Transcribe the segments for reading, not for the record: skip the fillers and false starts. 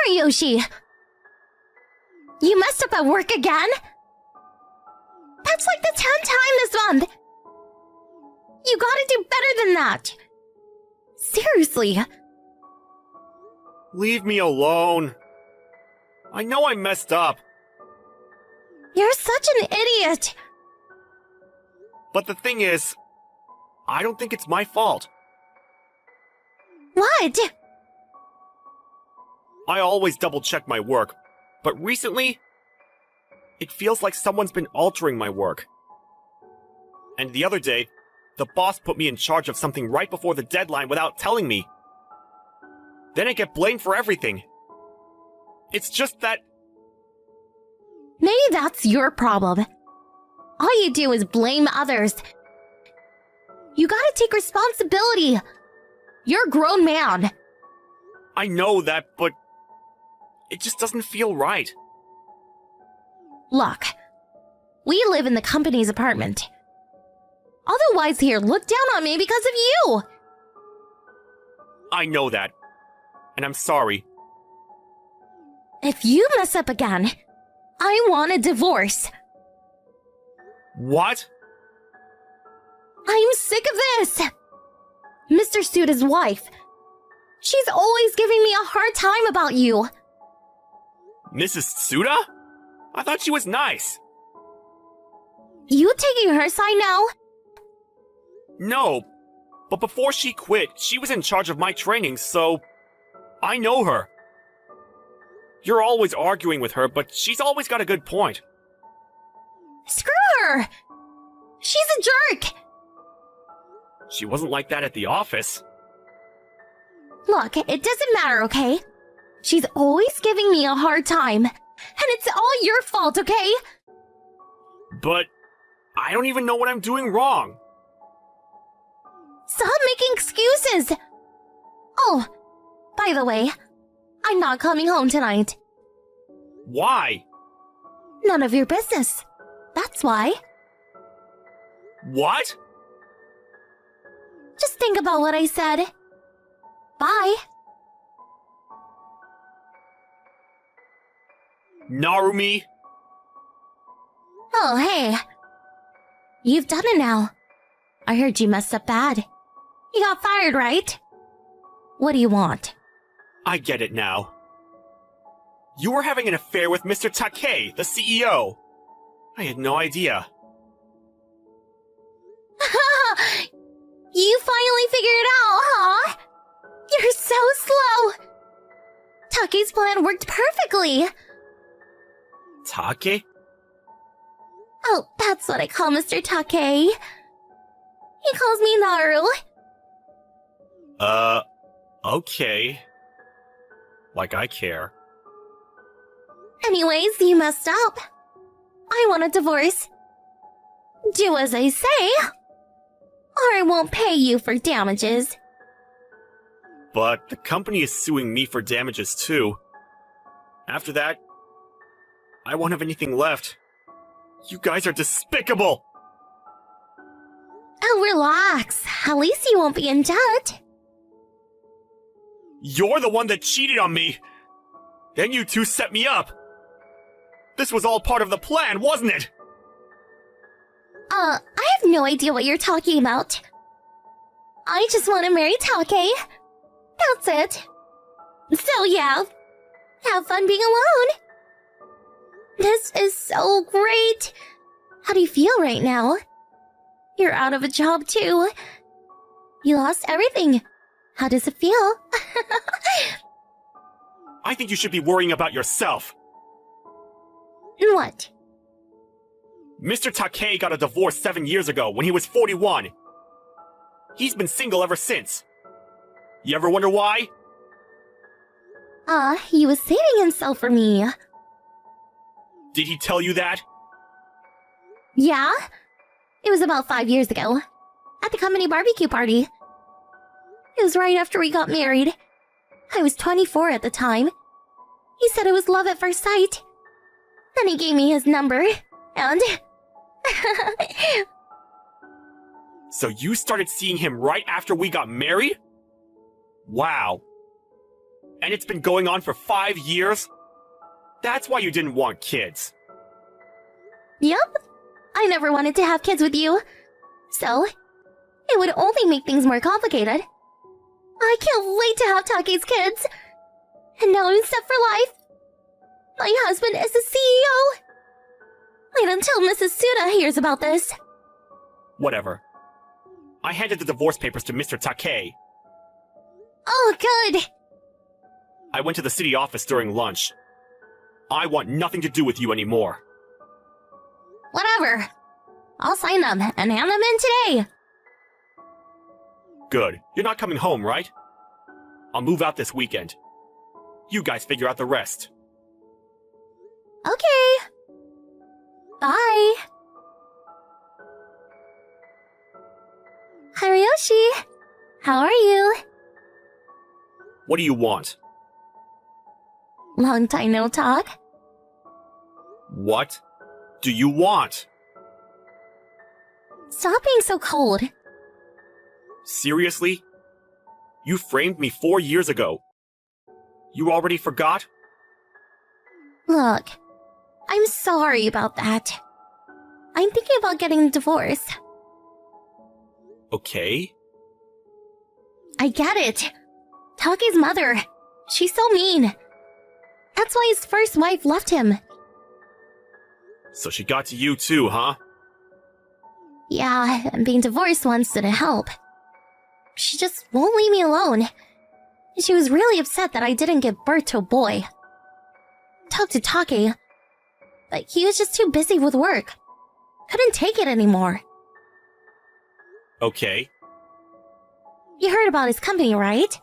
Yoshi! You messed up at work again? That's like the 10th time this month! You gotta do better than that! Seriously. Leave me alone. I know I messed up. You're such an idiot! But the thing is, I don't think it's my fault. What? I always double-check my work, but recently, it feels like someone's been altering my work. And the other day, the boss put me in charge of something right before the deadline without telling me. Then I get blamed for everything. It's just that... Maybe that's your problem. All you do is blame others. You gotta take responsibility. You're a grown man. I know that, but... it just doesn't feel right. Look, we live in the company's apartment. Otherwise here look down on me because of you. I know that. And I'm sorry. If you mess up again, I want a divorce. What? I'm sick of this. Mr. Suda's wife. She's always giving me a hard time about you. Mrs. Suda? I thought she was nice. You taking her side now? No, but before she quit, she was in charge of my training, so... I know her. You're always arguing with her, but she's always got a good point. Screw her! She's a jerk! She wasn't like that at the office. Look, it doesn't matter, okay? She's always giving me a hard time. And it's all your fault, okay? But I don't even know what I'm doing wrong. Stop making excuses! Oh, by the way, I'm not coming home tonight. Why? None of your business. That's why. What? Just think about what I said. Bye. Narumi? Oh, hey. You've done it now. I heard you messed up bad. You got fired, right? What do you want? I get it now. You were having an affair with Mr. Takei, the CEO. I had no idea. You finally figured it out, huh? You're so slow. Takei's plan worked perfectly. Take? Oh, that's what I call Mr. Takei. He calls me Naru. Okay. Like I care. Anyways, you messed up. I want a divorce. Do as I say, or I won't pay you for damages. But the company is suing me for damages too. After that, I won't have anything left. You guys are despicable! Oh, relax. At least you won't be in debt. You're the one that cheated on me! Then you two set me up! This was all part of the plan, wasn't it? I have no idea what you're talking about. I just want to marry Takei. That's it. So yeah, have fun being alone. This is so great. How do you feel right now? You're out of a job too. You lost everything. How does it feel? I think you should be worrying about yourself. What? Mr. Takei got a divorce 7 years ago when he was 41. He's been single ever since. You ever wonder why? He was saving himself for me. Did he tell you that? Yeah? It was about 5 years ago. At the company barbecue party. It was right after we got married. I was 24 at the time. He said it was love at first sight. Then he gave me his number, and... So you started seeing him right after we got married? Wow. And it's been going on for 5 years? That's why you didn't want kids. Yup. I never wanted to have kids with you. So, it would only make things more complicated. I can't wait to have Take's kids. And now I'm set for life. My husband is the CEO. Wait until Mrs. Suda hears about this. Whatever. I handed the divorce papers to Mr. Take. Oh, good. I went to the city office during lunch. I want nothing to do with you anymore. Whatever. I'll sign them and hand them in today. Good. You're not coming home, right? I'll move out this weekend. You guys figure out the rest. Okay. Bye. Hariyoshi, how are you? What do you want? Long time no talk. What do you want? Stop being so cold. Seriously? You framed me 4 years ago. You already forgot? Look, I'm sorry about that. I'm thinking about getting a divorce. Okay. I get it. Take's mother. She's so mean. That's why his first wife left him. So she got to you too, huh? Yeah, and being divorced once didn't help. She just won't leave me alone. She was really upset that I didn't give birth to a boy. Talked to Take, but he was just too busy with work. Couldn't take it anymore. Okay. You heard about his company, right?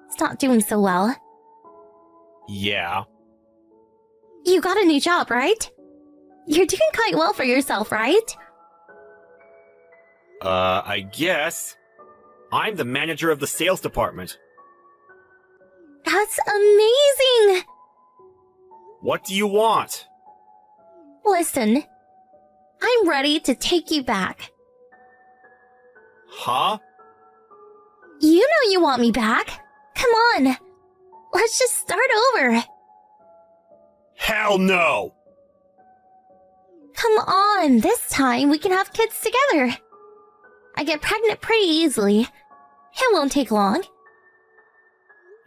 It's not doing so well. Yeah. You got a new job, right? You're doing quite well for yourself, right? I guess. I'm the manager of the sales department. That's amazing! What do you want? Listen, I'm ready to take you back. Huh? You know you want me back. Come on. Let's just start over. Hell no! Come on, this time we can have kids together. I get pregnant pretty easily. It won't take long.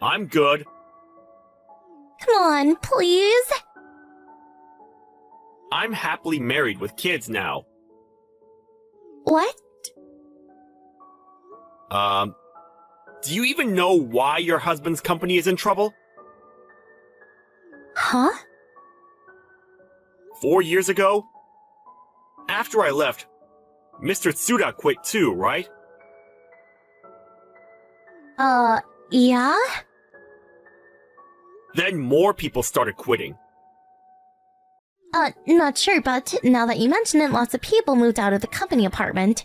I'm good. Come on, please. I'm happily married with kids now. What? Do you even know why your husband's company is in trouble? Huh? 4 years ago? After I left, Mr. Tsuda quit too, right? Yeah? Then more people started quitting. Not sure, but now that you mention it, lots of people moved out of the company apartment.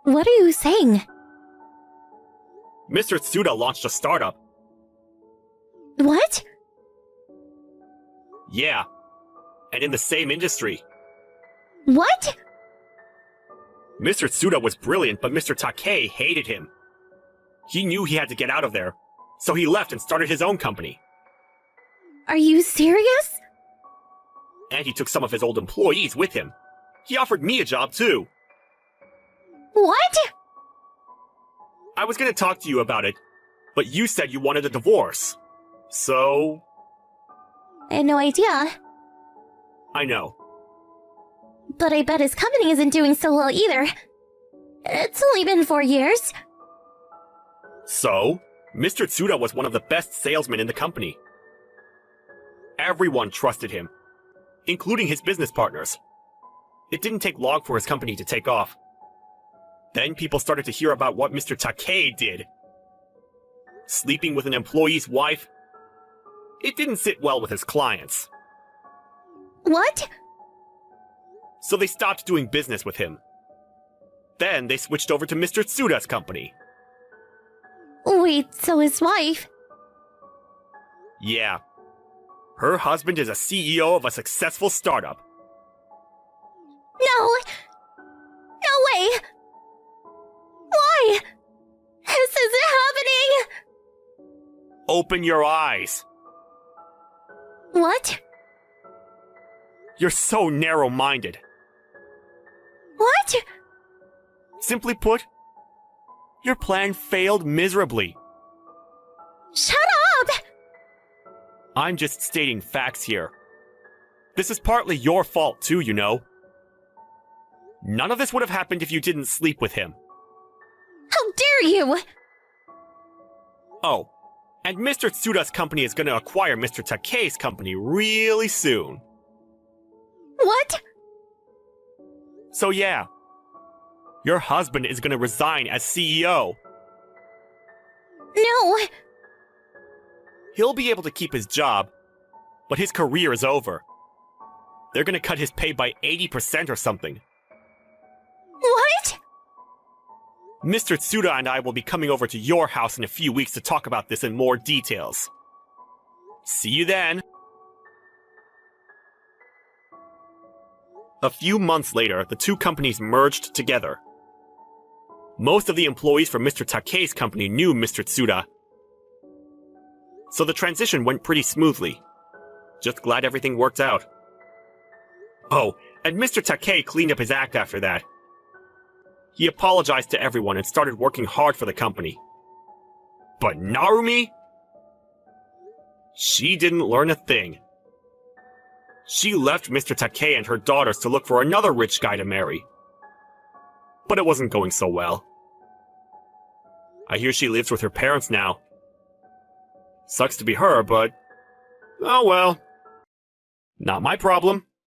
What are you saying? Mr. Tsuda launched a startup. What? Yeah. And in the same industry. What? Mr. Tsuda was brilliant, but Mr. Take hated him. He knew he had to get out of there, so he left and started his own company. Are you serious? And he took some of his old employees with him. He offered me a job too. What? I was gonna talk to you about it, but you said you wanted a divorce. So... I had no idea. I know. But I bet his company isn't doing so well either. It's only been 4 years. So, Mr. Tsuda was one of the best salesmen in the company. Everyone trusted him, including his business partners. It didn't take long for his company to take off. Then people started to hear about what Mr. Take did. Sleeping with an employee's wife. It didn't sit well with his clients. What? So they stopped doing business with him. Then they switched over to Mr. Tsuda's company. Wait, so his wife? Yeah. Her husband is a CEO of a successful startup. No! No way! Why? This isn't happening! Open your eyes. What? You're so narrow-minded. What? Simply put, your plan failed miserably. Shut up! I'm just stating facts here. This is partly your fault too, you know. None of this would have happened if you didn't sleep with him. How dare you! Oh, and Mr. Tsuda's company is going to acquire Mr. Takei's company really soon. What? So yeah, your husband is going to resign as CEO. No! He'll be able to keep his job, but his career is over. They're going to cut his pay by 80% or something. What? Mr. Tsuda and I will be coming over to your house in a few weeks to talk about this in more details. See you then. A few months later, the two companies merged together. Most of the employees from Mr. Takei's company knew Mr. Tsuda, so the transition went pretty smoothly. Just glad everything worked out. Oh, and Mr. Takei cleaned up his act after that. He apologized to everyone and started working hard for the company. But Narumi? She didn't learn a thing. She left Mr. Takei and her daughters to look for another rich guy to marry. But it wasn't going so well. I hear she lives with her parents now. Sucks to be her, but... oh well. Not my problem.